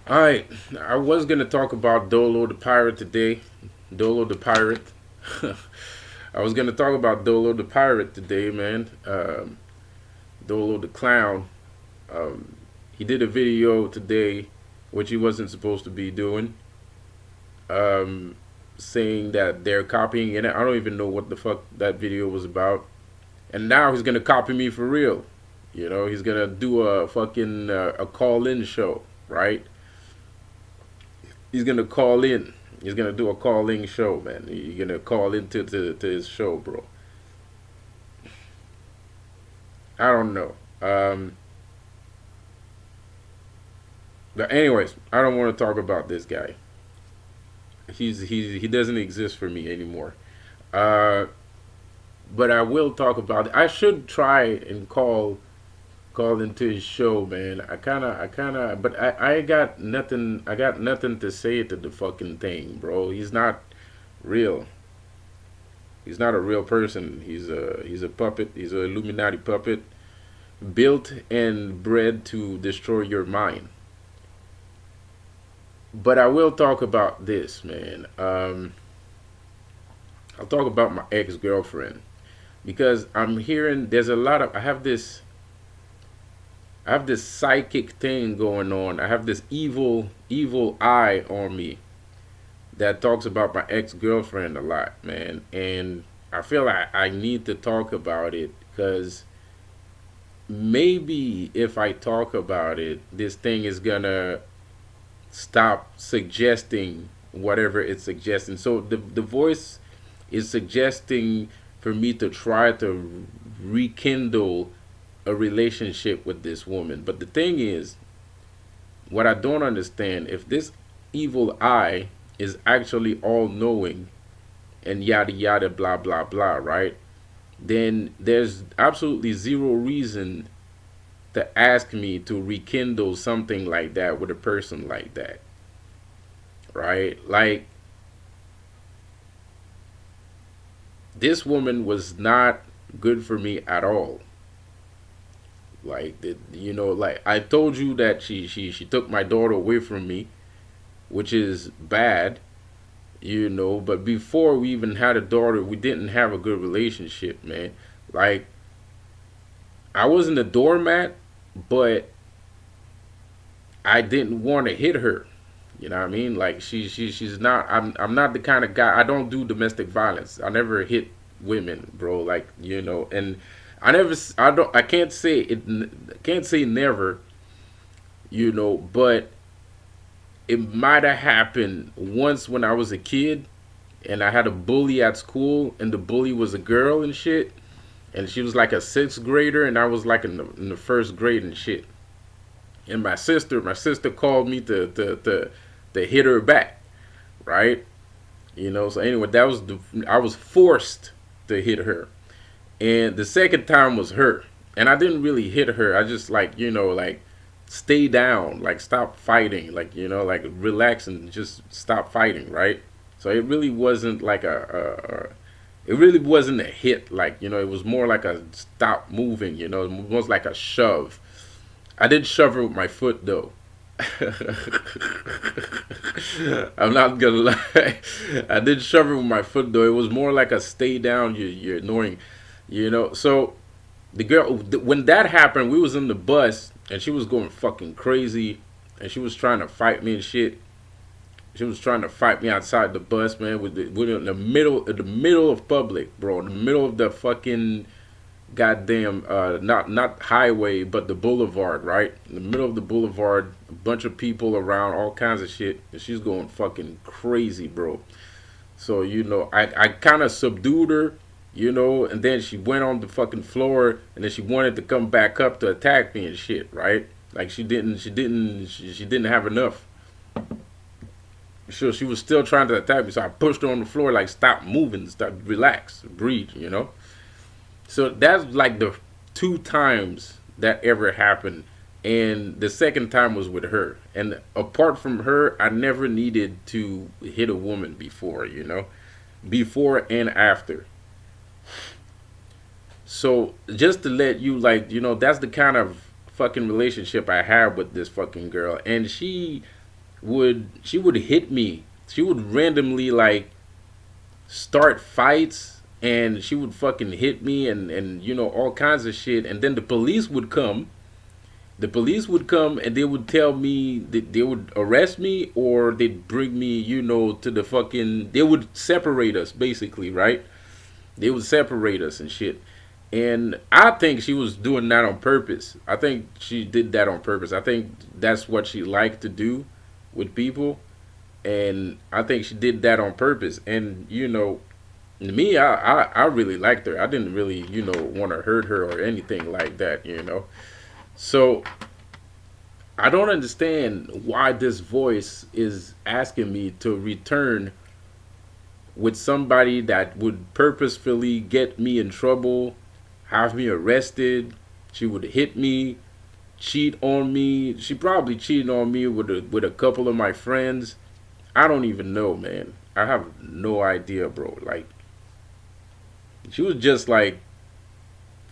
All right, I was gonna talk about Dolo the pirate today. Dolo the pirate. I was gonna talk about Dolo the pirate today, man. Dolo the clown. Um, he did a video today, which he wasn't supposed to be doing, um, saying that they're copying it. I don't even know what the fuck that video was about. And now he's gonna copy me for real. You know, he's gonna do a fucking a call-in show, right? He's gonna call in. He's gonna do a calling show, man. You're gonna call into to his show, bro. I don't know. But anyways, I don't want to talk about this guy. He doesn't exist for me anymore. Uh, but I will talk about it. I should try and call into his show, man. But I got nothing. I got nothing to say to the fucking thing, bro. He's not real. He's not a real person. He's a puppet. He's an Illuminati puppet built and bred to destroy your mind. But I will talk about this, man. I'll talk about my ex girlfriend because I'm hearing there's a lot of I have this psychic thing going on. I have this evil eye on me that talks about my ex girlfriend a lot, man. And I feel like I need to talk about it because maybe if I talk about it, this thing is gonna stop suggesting whatever it's suggesting. So the voice is suggesting for me to try to rekindle a relationship with this woman. But the thing is, what I don't understand, if this evil eye is actually all knowing and yada yada blah blah blah, right? Then there's absolutely zero reason to ask me to rekindle something like that with a person like that, right? Like, this woman was not good for me at all. Like, like I told you that she took my daughter away from me, which is bad, But before we even had a daughter, we didn't have a good relationship, man. Like, I wasn't a doormat, but I didn't want to hit her. You know what I mean? Like, she's not. I'm not the kind of guy. I don't do domestic violence. I never hit women, bro. Like, and I never. I don't. I can't say it. Can't say never. But it might have happened once when I was a kid, and I had a bully at school, and the bully was a girl and shit, and she was like a sixth grader, and I was like in the first grade and shit. And my sister called me to hit her back, right? So anyway, I was forced to hit her, and the second time was her, and I didn't really hit her. I just like stay down, like stop fighting, like relax and just stop fighting, right? So it really wasn't like it really wasn't a hit, it was more like a stop moving, it was like a shove. I did shove her with my foot though. I'm not gonna lie. I did shove her with my foot though. It was more like a stay down. You're annoying, So the girl, when that happened, we was in the bus and she was going fucking crazy, and she was trying to fight me and shit. She was trying to fight me outside the bus, man. We're in the middle of public, bro. In the middle of the fucking goddamn not highway but the boulevard, right? In the middle of the boulevard, a bunch of people around, all kinds of shit, and she's going fucking crazy, bro. So I kind of subdued her, and then she went on the fucking floor, and then she wanted to come back up to attack me and shit, right? Like she didn't have enough. So she was still trying to attack me, so I pushed her on the floor, like, stop moving, stop, relax, breathe. So that's like the two times that ever happened. And the second time was with her. And apart from her, I never needed to hit a woman before. Before and after. So just to let you, that's the kind of fucking relationship I have with this fucking girl. And she would hit me. She would randomly like start fights, and she would fucking hit me, and all kinds of shit, and then the police would come and they would tell me that they would arrest me, or they'd bring me, to the fucking. They would separate us, basically, right? They would separate us and shit. And I think she was doing that on purpose. I think she did that on purpose. I think that's what she liked to do with people. And I think she did that on purpose. And, me, I really liked her. I didn't really, want to hurt her or anything like that. So I don't understand why this voice is asking me to return with somebody that would purposefully get me in trouble, have me arrested. She would hit me, cheat on me. She probably cheated on me with a couple of my friends. I don't even know, man. I have no idea, bro. Like, she was just like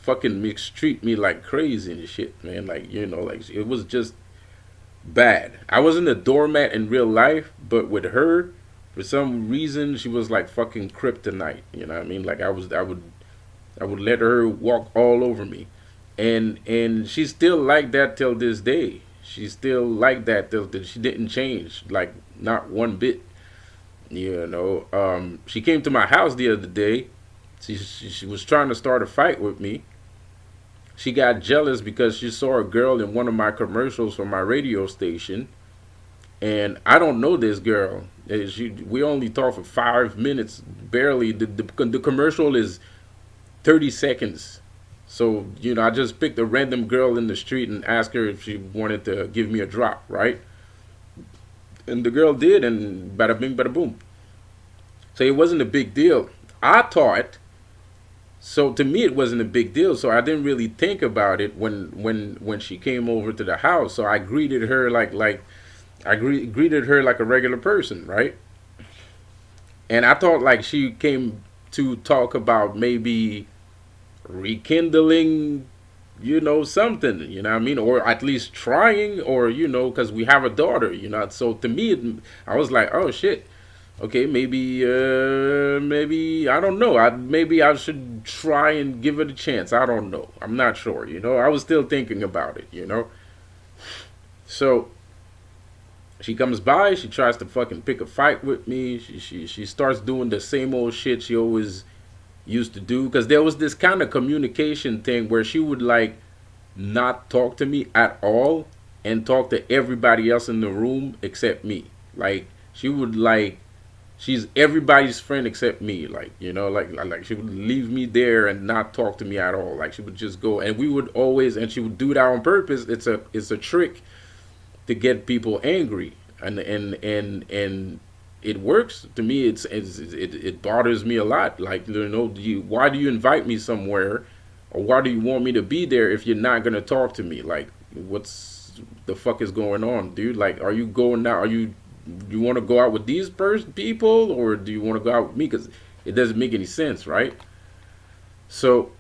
fucking mistreat me like crazy and shit, man. Like, like it was just bad. I wasn't a doormat in real life, but with her, for some reason, she was like fucking kryptonite. You know what I mean? Like I would let her walk all over me, and she's still like that till this day. She's still like that till she didn't change, like not one bit. She came to my house the other day. She was trying to start a fight with me. She got jealous because she saw a girl in one of my commercials for my radio station, and I don't know this girl. We only talked for 5 minutes, barely. The commercial is 30 seconds. So, I just picked a random girl in the street and asked her if she wanted to give me a drop, right? And the girl did, and bada bing, bada boom. So it wasn't a big deal. I thought, so to me it wasn't a big deal, so I didn't really think about it when she came over to the house. So I greeted her greeted her like a regular person, right? And I thought like she came to talk about maybe rekindling, something, what I mean, or at least trying, or because we have a daughter. So to me, I was like, oh shit, okay, maybe I don't know. Maybe I should try and give it a chance. I don't know. I'm not sure. I was still thinking about it. So she comes by. She tries to fucking pick a fight with me. She starts doing the same old shit she always used to do, because there was this kind of communication thing where she would like not talk to me at all and talk to everybody else in the room except me. Like she would like she's everybody's friend except me. Like like she would leave me there and not talk to me at all. Like she would just go, and we would always, and she would do that on purpose. It's a trick to get people angry, and it works to me. It bothers me a lot. Like why do you invite me somewhere, or why do you want me to be there if you're not gonna talk to me? Like what's the fuck is going on, dude? Like are you going out? You want to go out with these people, or do you want to go out with me? Because it doesn't make any sense, right? So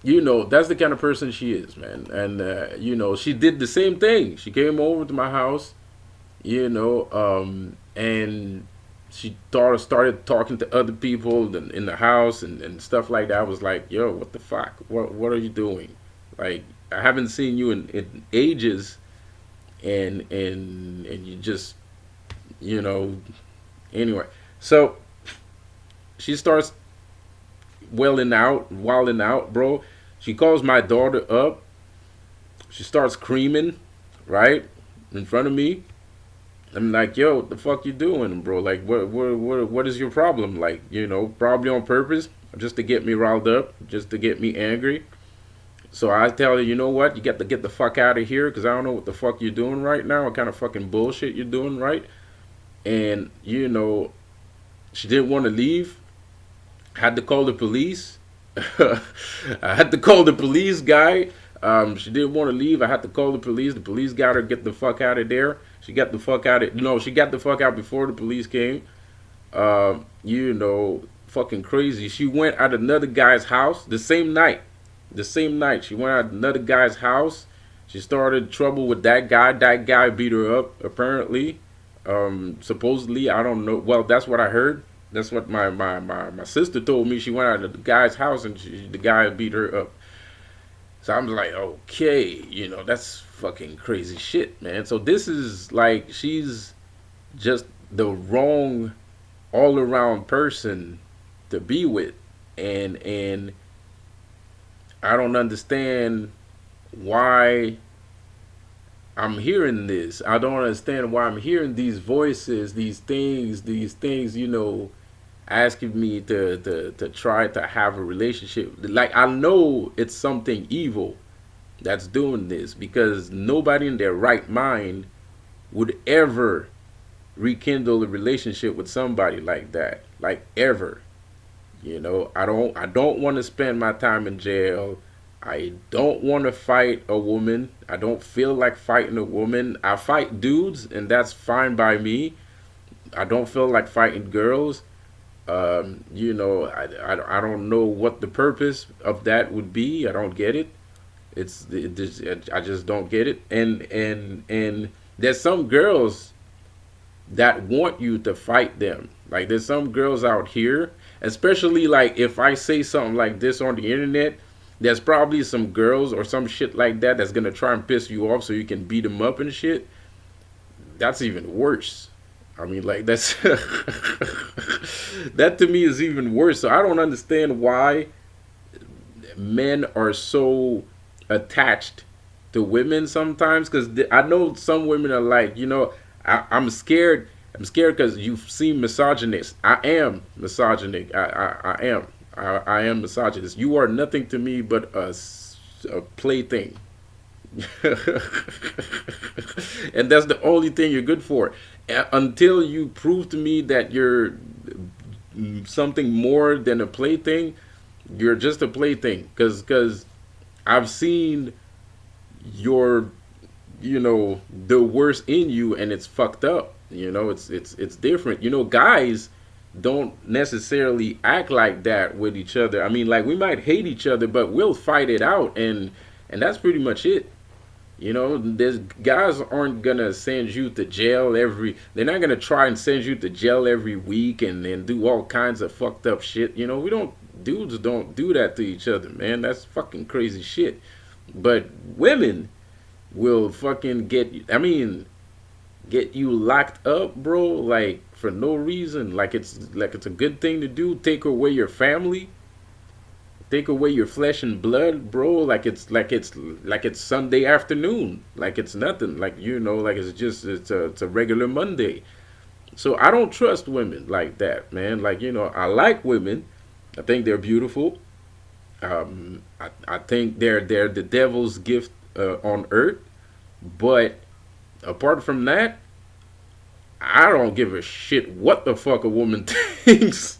that's the kind of person she is, man. And she did the same thing. She came over to my house, and she started talking to other people in the house, and stuff like that. I was like, yo, what the fuck? What are you doing? Like I haven't seen you in ages, and you just anyway. So she starts wilding out, bro. She calls my daughter up. She starts screaming, right, in front of me. I'm like, yo, what the fuck you doing, bro? Like, what is your problem? Like, probably on purpose, just to get me riled up, just to get me angry. So I tell her, you know what? You got to get the fuck out of here, because I don't know what the fuck you're doing right now, what kind of fucking bullshit you're doing, right? And, she didn't want to leave. Had to call the police. I had to call the police guy. She didn't want to leave. I had to call the police. The police got her get the fuck out of there. She got the fuck out of no. She got the fuck out before the police came. Fucking crazy. She went at another guy's house the same night. The same night she went at another guy's house. She started trouble with that guy. That guy beat her up, apparently. Supposedly, I don't know. Well, that's what I heard. That's what my sister told me. She went out to the guy's house and the guy beat her up. So I'm like, okay, that's fucking crazy shit, man. So this is like, she's just the wrong all around person to be with. And I don't understand why I'm hearing this. I don't understand why I'm hearing these voices, these things, asking me to try to have a relationship. Like, I know it's something evil that's doing this, because nobody in their right mind would ever rekindle a relationship with somebody like that. Like, ever. I don't want to spend my time in jail. I don't want to fight a woman. I don't feel like fighting a woman. I fight dudes, and that's fine by me. I don't feel like fighting girls. I don't know what the purpose of that would be. I don't get it. I just don't get it. And there's some girls that want you to fight them. Like, there's some girls out here, especially like if I say something like this on the internet, there's probably some girls or some shit like that that's gonna try and piss you off so you can beat them up and shit. That's even worse. I mean, like, that's that to me is even worse. So I don't understand why men are so attached to women sometimes, because I know some women are like, I'm scared. I'm scared because you've seen misogynist. I am misogynic. I am. I am misogynist. You are nothing to me but a plaything. And that's the only thing you're good for. Until you prove to me that you're something more than a plaything, you're just a plaything. Because I've seen your, the worst in you, and it's fucked up. It's different. Guys don't necessarily act like that with each other. I mean, like, we might hate each other, but we'll fight it out, and that's pretty much it. There's guys aren't gonna send you to jail every. They're not gonna try and send you to jail every week and do all kinds of fucked up shit. We don't. Dudes don't do that to each other, man. That's fucking crazy shit. But women will fucking get you locked up, bro. Like, for no reason. Like it's a good thing to do. Take away your family. Take away your flesh and blood, bro. Like it's Sunday afternoon. Like it's nothing. Like, like it's a regular Monday. So I don't trust women like that, man. Like, I like women. I think they're beautiful. I think they're the devil's gift on earth. But apart from that, I don't give a shit what the fuck a woman thinks.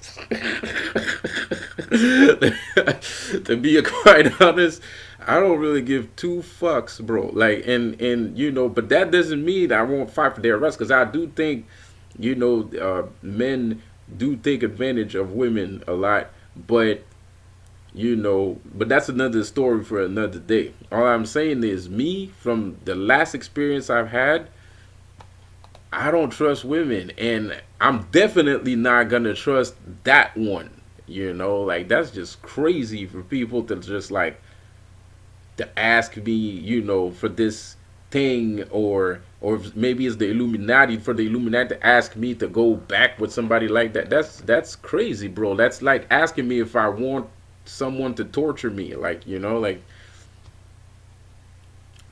To be quite honest, I don't really give two fucks, bro. Like, and but that doesn't mean I won't fight for their rights, because I do think, men do take advantage of women a lot, but but that's another story for another day. All I'm saying is, me, from the last experience I've had, I don't trust women, and I'm definitely not gonna trust that one. Like, that's just crazy for people to just, like, to ask me, for this thing, or maybe it's the Illuminati, for the Illuminati to ask me to go back with somebody like that. That's crazy, bro. That's like asking me if I want someone to torture me. Like, like,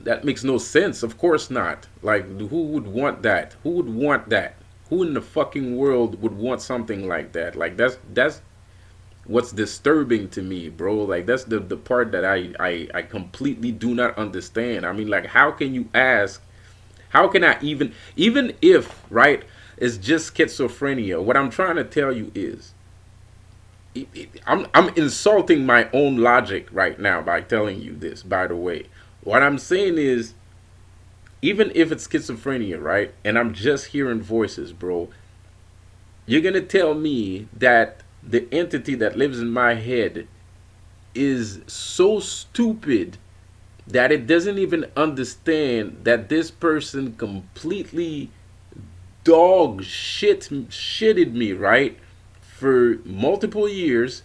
that makes no sense. Of course not. Like, who would want that? Who would want that? Who in the fucking world would want something like that? Like, that's what's disturbing to me, bro. Like, that's the part that I completely do not understand. I mean, like, how can you ask? How can I even if, right, it's just schizophrenia? What I'm trying to tell you is, I'm insulting my own logic right now by telling you this. By the way, what I'm saying is, even if it's schizophrenia, right, and I'm just hearing voices, bro, you're gonna tell me that the entity that lives in my head is so stupid that it doesn't even understand that this person completely shitted me, right, for multiple years,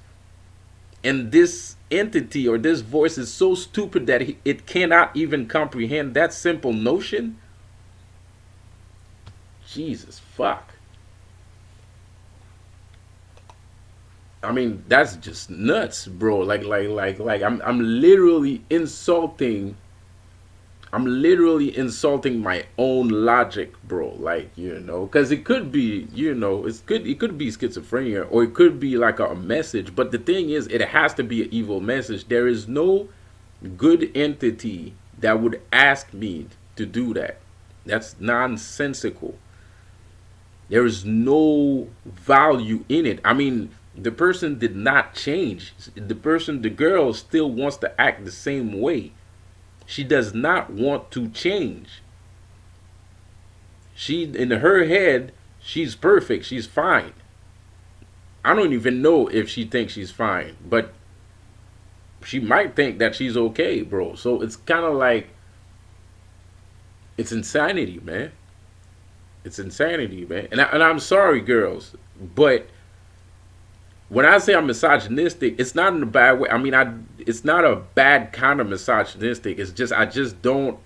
and this entity or this voice is so stupid that it cannot even comprehend that simple notion. Jesus fuck. I mean, that's just nuts, bro. Like I'm literally insulting. I'm literally insulting my own logic, bro. Like, because it could be, it could be schizophrenia, or it could be like a message. But the thing is, it has to be an evil message. There is no good entity that would ask me to do that. That's nonsensical. There is no value in it. I mean, the person did not change. The girl still wants to act the same way. She does not want to change. In her head, she's perfect. She's fine. I don't even know if she thinks she's fine, but she might think that she's okay, bro. So it's kind of like, it's insanity, man. It's insanity, man. And I'm sorry, girls, but when I say I'm misogynistic, it's not in a bad way. I mean, it's not a bad kind of misogynistic. It's just I just don't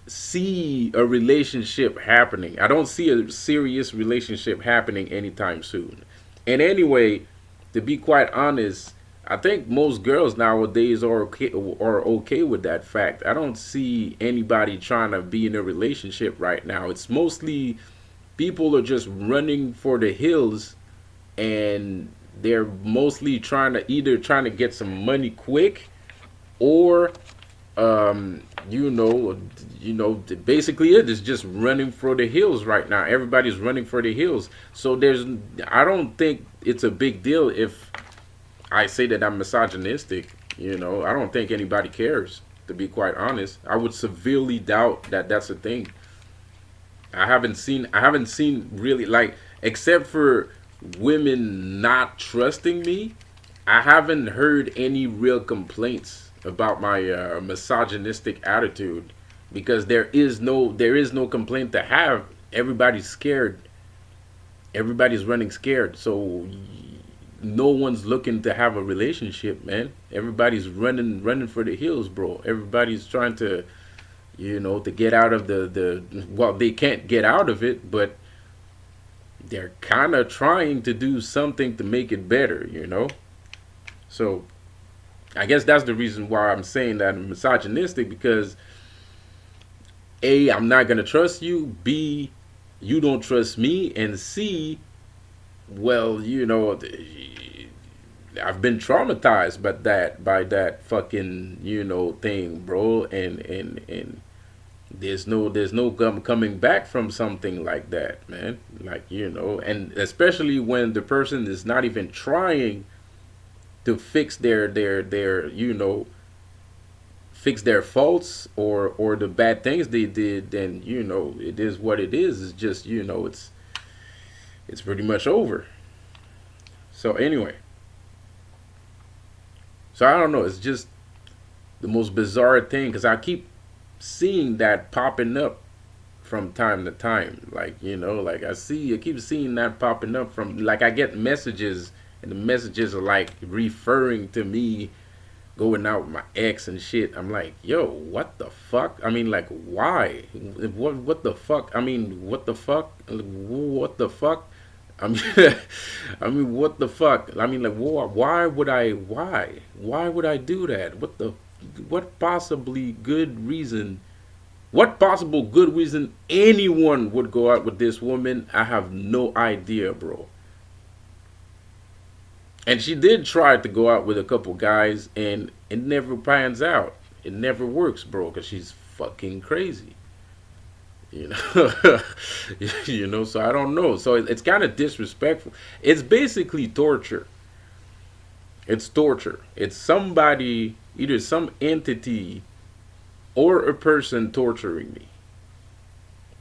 see a relationship happening. I don't see a serious relationship happening anytime soon. And anyway, to be quite honest, I think most girls nowadays are okay with that fact. I don't see anybody trying to be in a relationship right now. It's mostly people are just running for the hills, and they're mostly trying to get some money quick, or um basically it is just running for the hills right now. Everybody's running for the hills. So I don't think it's a big deal if I say that I'm misogynistic. I don't think anybody cares, to be quite honest. I would severely doubt that that's a thing. I haven't seen really, like, except for women not trusting me, I haven't heard any real complaints about my misogynistic attitude, because there is no complaint to have. Everybody's scared. Everybody's running scared. So no one's looking to have a relationship, man. Everybody's running for the hills, bro. Everybody's trying to get out of the well, they can't get out of it, but they're kind of trying to do something to make it better. So I guess that's the reason why I'm saying that I'm misogynistic, because A, I'm not gonna trust you. B, you don't trust me. And C, well, I've been traumatized by that fucking thing, bro. And there's no coming back from something like that, man. Like, and especially when the person is not even trying to fix their faults, or the bad things they did. Then it is what it is. It's just, it's pretty much over. So anyway, so I don't know. It's just the most bizarre thing, because I keep seeing that popping up from time to time. Like, like I keep seeing that popping up from, like, I get messages, and the messages are like referring to me going out with my ex and shit. I'm like, yo, what the fuck? I mean, like, why? What the fuck? I mean, what the fuck? What the fuck? I mean, I mean, what the fuck? I mean, like, why would I do that? What possibly good reason? What possible good reason anyone would go out with this woman? I have no idea, bro. And she did try to go out with a couple guys, and it never pans out. It never works, bro, because she's fucking crazy. You know, So I don't know. So it's kind of disrespectful. It's basically torture. It's torture. It's somebody, either some entity or a person torturing me.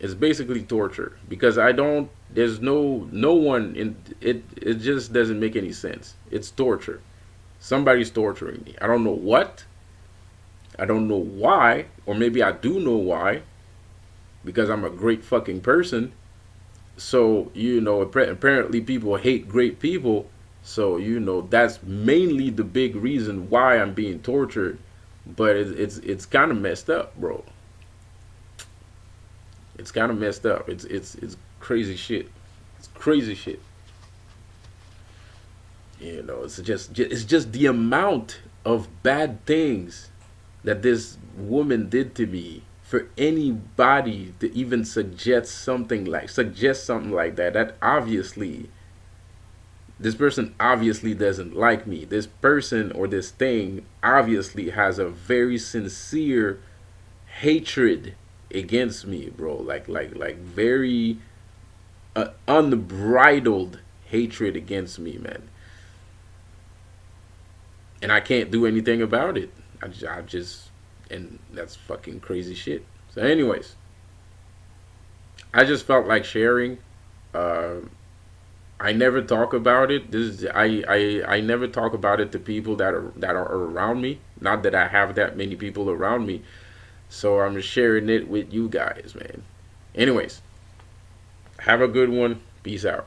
It's basically torture, because I don't. There's no one in it. It just doesn't make any sense. It's torture. Somebody's torturing me. I don't know what. I don't know why, or maybe I do know why, because I'm a great fucking person. So, apparently people hate great people. So, that's mainly the big reason why I'm being tortured. But it's kind of messed up, bro. It's kind of messed up. It's crazy shit. It's crazy shit. It's just the amount of bad things that this woman did to me, for anybody to even suggest something like that, that obviously this person obviously doesn't like me. This person or this thing obviously has a very sincere hatred against me, bro. Like very unbridled hatred against me, man. And I can't do anything about it. I just, and that's fucking crazy shit. So, anyways, I just felt like sharing. Uh, I never talk about it. I never talk about it to people that are around me. Not that I have that many people around me. So I'm sharing it with you guys, man. Anyways, have a good one. Peace out.